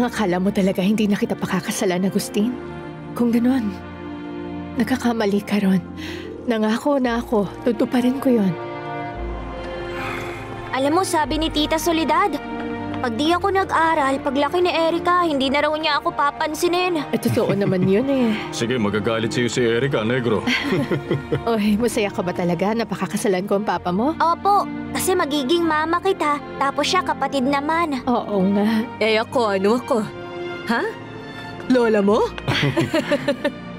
Ang akala mo talaga hindi na kita pakakasalan, Agustin? Kung ganon, nagkakamali ka ron. Nangako na ako, tutuparin ko yon. Alam mo, sabi ni Tita Soledad, pag di ako nag-aral, paglaki ni Erica, hindi na raw niya ako papansinin. Totoo naman yun eh. Sige, magagalit sa'yo si Erica, negro. Oy, masaya ka ba talaga na pakakasalan ko ang papa mo? Opo, kasi magiging mama kita, tapos siya kapatid naman. Oo nga. Eh ako, ano ako? Ha? Lola mo?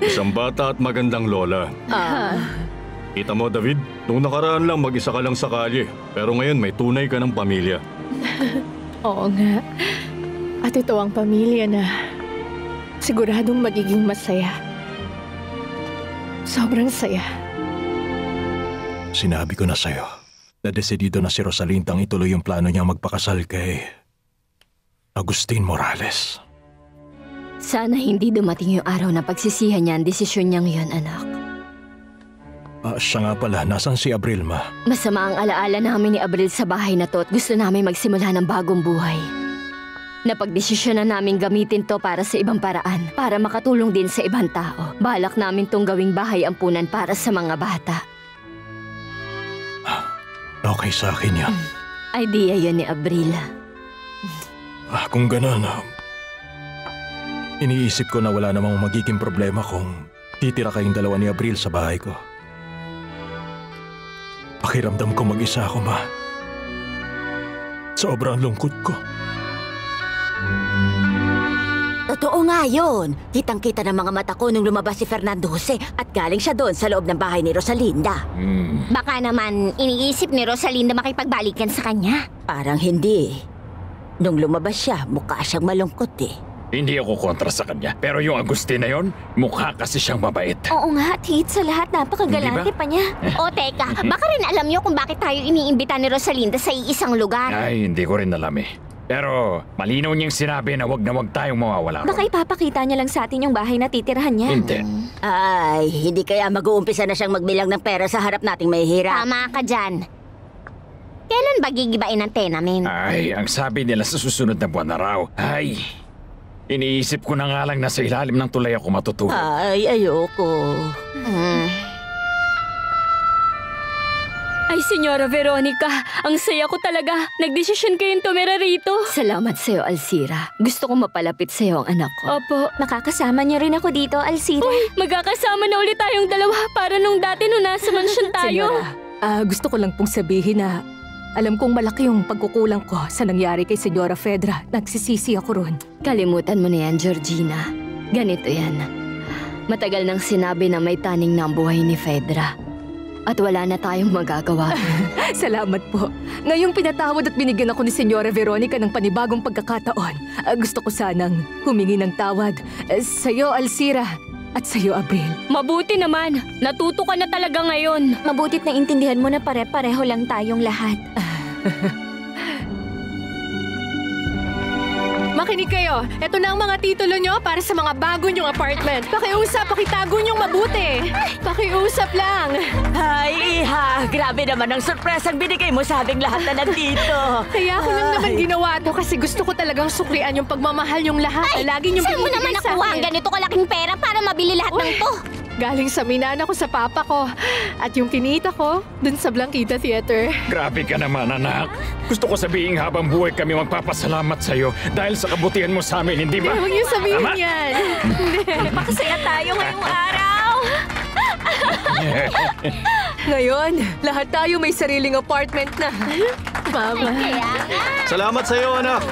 Isang bata at magandang lola. Kita mo, David, nung nakaraan lang mag-isa ka lang sa kalye. Pero ngayon may tunay ka ng pamilya. Oo nga. At ito ang pamilya na siguradong magiging masaya. Sobrang saya. Sinabi ko na sa'yo na desidido na si Rosalindang ituloy yung plano niya magpakasal kay Agustin Morales. Sana hindi dumating yung araw na pagsisihan niya ang desisyon niyang yun, anak. Siya nga pala, nasan si Abril, ma? Masama ang alaala namin ni Abril sa bahay na to at gusto namin magsimula ng bagong buhay. Napagdesisyon na namin gamitin to para sa ibang paraan, para makatulong din sa ibang tao. Balak namin tong gawing bahay ampunan para sa mga bata. Okay sa akin yan. Idea yun ni Abril. Kung gano'n, iniisip ko na wala namang magiging problema kung titira kayong dalawa ni Abril sa bahay ko. Pakiramdam ko mag-isa ako, ma. Sobrang lungkot ko. Totoo nga yun. Kitang-kita ng mga mata ko nung lumabas si Fernando Jose at galing siya doon sa loob ng bahay ni Rosalinda. Baka naman iniisip ni Rosalinda makipagbalikan sa kanya. Parang hindi. Nung lumabas siya, mukha siyang malungkot eh. Hindi ako kontra sa kanya. Pero yung Agustin na yon, mukha kasi siyang mabait. Oo nga, higit sa lahat, napakagalante pa niya. O teka, baka rin alam niyo kung bakit tayo iniimbita ni Rosalinda sa iisang lugar. Ay, hindi ko rin alam eh. Pero malinaw niyang sinabi na wag tayong mawawala. Baka ipapakita niya lang sa atin yung bahay na titirahan niya. Hindi. Ay, hindi kaya mag-uumpisa na siyang magbilang ng pera sa harap nating may hirap. Tama ka dyan. Kailan ba gigibain ang tenamin? Ay, ang sabi nila sa susunod na buwan na raw. Ay, iniisip ko na nga lang na sa ilalim ng tulay ako matutulog. Ay, ayoko. Ay, Senyora Veronica, ang saya ko talaga. Nagdesisyon kayong tumira rito. Salamat sa'yo, Alcira. Gusto ko mapalapit sa'yo ang anak ko. Opo, makakasama niyo rin ako dito, Alcira. Uy, magkakasama na ulit tayong dalawa para nung dati nung nasa mansyon tayo. Senyora, gusto ko lang pong sabihin na alam kong malaki yung pagkukulang ko sa nangyari kay Senyora Fedra. Nagsisisi ako ron. Kalimutan mo na yan, Georgina. Ganito yan. Matagal nang sinabi na may taning na ang buhay ni Fedra. At wala na tayong magagawa. Salamat po. Ngayong pinatawad at binigyan ako ni Senyora Veronica ng panibagong pagkakataon, gusto ko sanang humingi ng tawad sa'yo, Alcira, at sa'yo, Abril. Mabuti naman. Natuto ka na talaga ngayon. Mabutit na intindihan mo na pare-pareho lang tayong lahat. Makinig kayo. Ito na ang mga titulo nyo para sa mga bago nyong apartment. Pakiusap, pakitago nyong mabuti. Pakiusap lang. Ay, Iha! Grabe naman ang sorpresang binigay mo sa aming lahat na nandito. Kaya ako lang naman ginawa to kasi gusto ko talagang suklian yung pagmamahal yung lahat. Ay, lagi nyong saan mo binibigay naman sa nakuha akin. ang ganito kalaking pera para mabili lahat ng to? Galing sa minana ko sa papa ko. At yung kinita ko, dun sa Blanquita Theater. Grabe ka naman, anak. Gusto ko sabihin habang buhay kami magpapasalamat sa'yo dahil sa kabutihan mo sa amin, hindi ba? Huwag niyo sabihin Tama? yan. Napakasaya tayo ngayong araw. Ngayon, lahat tayo may sariling apartment na. Mama. Salamat sa iyo, anak.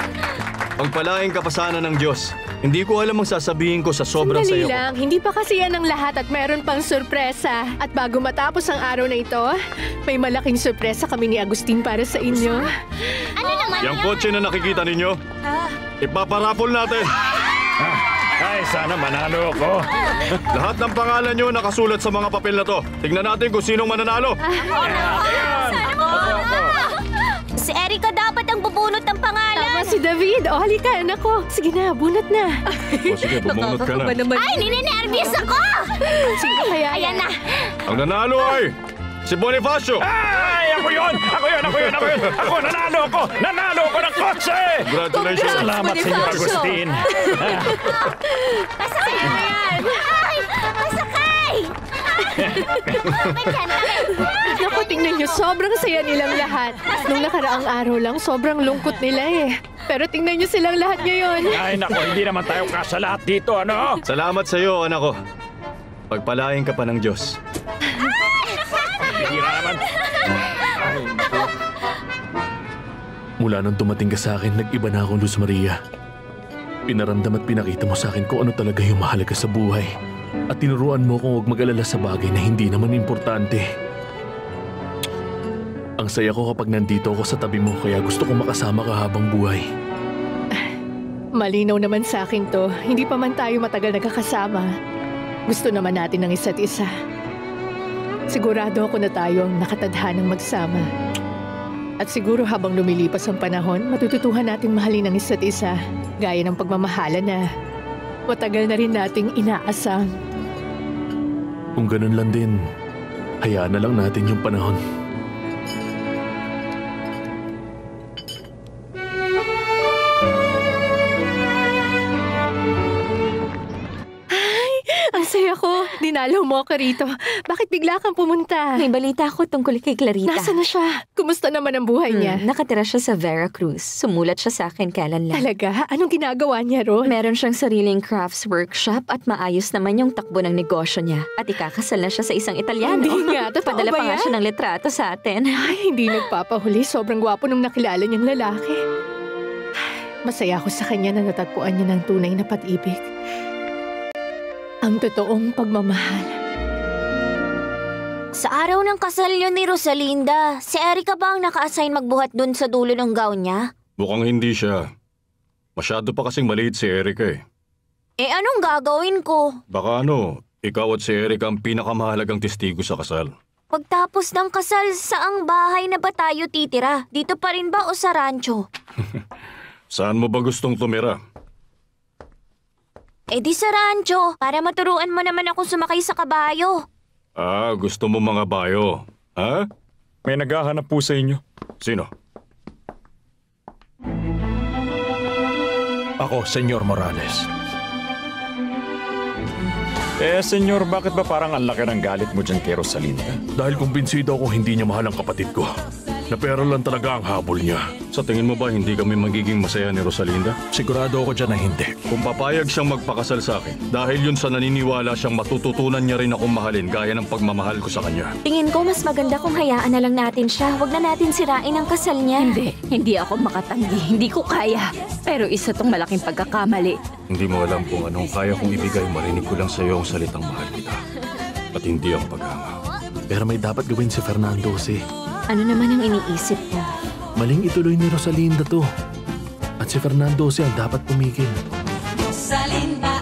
Pagpalaing kapasanan ng Diyos. Hindi ko alam ang sasabihin ko sa sobrang Sandali sayo ko. lang, hindi pa kasi yan ang lahat at meron pang sorpresa. At bago matapos ang araw na ito, may malaking sorpresa kami ni Agustin para sa inyo. Ano naman Yung kotse na nakikita ninyo, ipaparapol natin. Ay, sana manalo ako. Lahat ng pangalan nyo nakasulat sa mga papel na to. Tingnan natin kung sinong mananalo. Si Erica dapat ang bubunot ng pangalan. Tama si David. O, halika, anak ko. Sige na, bunot na. O sige, bumunot ka na. Nakakaba naman. Ay, nininervyos ako! Sige, kaya Ayan na. Ang nanalo ay si Bonifacio. Ay, ako yun! Ako, nanalo ako! Nanalo ako ng Foxy! Congratulations! Salamat, Senyor Agustin. Pasakay na yan! Ay! Pasakay! Naku, tingnan niyo, sobrang saya nilang lahat. Nung nakaraang araw lang, sobrang lungkot nila eh. Pero tingnan niyo silang lahat ngayon. Ay, nako, hindi naman tayo kasalahat dito, ano? Salamat sa iyo, anak ko. Pagpalain ka pa ng Diyos. Bihira naman. Mula nung tumating ka sa akin, nag-iba na akong Luz Maria. Pinaramdam at pinakita mo sa akin kung ano talaga yung mahalaga sa buhay. At tinuruan mo kung huwag mag-alala sa bagay na hindi naman importante. Ang saya ko kapag nandito ako sa tabi mo, kaya gusto kong makasama ka habang buhay. Malinaw naman sa akin to, hindi pa man tayo matagal nagkakasama. Gusto naman natin ng isa't isa. Sigurado ako na tayo ang nakatadhanang magsama. At siguro habang lumilipas ang panahon, matututuhan nating mahalin ang isa't isa, gaya ng pagmamahala na matagal na rin nating inaasam. Kung ganun lang din, hayaan na lang natin yung panahon. Ang saya ko, dinalaw mo ako rito. Bakit bigla kang pumunta? May balita ako tungkol kay Clarita. Nasaan na siya? Kumusta naman ang buhay niya? Nakatira siya sa Veracruz. Sumulat siya sa akin kailan lang. Talaga? Anong ginagawa niya ron? Meron siyang sariling crafts workshop at maayos naman yung takbo ng negosyo niya. At ikakasal na siya sa isang Italyano. Hindi nga, totoo Padala ba pa nga yan? siya ng litrato sa atin. Ay, hindi nagpapahuli. Sobrang gwapo nung nakilala niyang lalaki. Masaya ako sa kanya na natagpuan niya ng tunay na pag-ibig. Ang totoong pagmamahal. Sa araw ng kasal niyo ni Rosalinda, si Erica ba ang naka-assign magbuhat dun sa dulo ng gown niya? Mukhang hindi siya. Masyado pa kasing maliit si Erica eh. Eh anong gagawin ko? Baka ikaw at si Erica ang pinakamahalagang testigo sa kasal. Pagtapos ng kasal, saang bahay na ba tayo titira? Dito pa rin ba o sa rancho? Saan mo ba gustong tumira? Eh di sa rancho, para maturuan mo naman akong sumakay sa kabayo. Ah, gusto mo mga bayo? Ha? May naghahanap po sa inyo. Sino? Ako, Senyor Morales. Senyor, bakit ba parang ang laki ng galit mo dyan kay Rosalinda? Dahil kumbinsido ako hindi niya mahal ang kapatid ko. Na pera lang talaga ang habol niya. Sa tingin mo ba hindi kami magiging masaya ni Rosalinda? Sigurado ako dyan na hindi. Kung papayag siyang magpakasal sa akin, dahil yun sa naniniwala siyang matututunan niya rin akong mahalin gaya ng pagmamahal ko sa kanya. Tingin ko mas maganda kung hayaan na lang natin siya. Huwag na natin sirain ang kasal niya. Hindi ako makatanggi. Hindi ko kaya. Pero isa tong malaking pagkakamali. Hindi mo alam kung anong kaya kong ibigay, marinig ko lang sa iyo ang salitang mahal kita. At hindi ang paghanga. Pero may dapat gawin si Fernando si. Ano naman ang iniisip mo? Maling ituloy ni Rosalinda to. At si Fernando si ang dapat pumigil. Rosalinda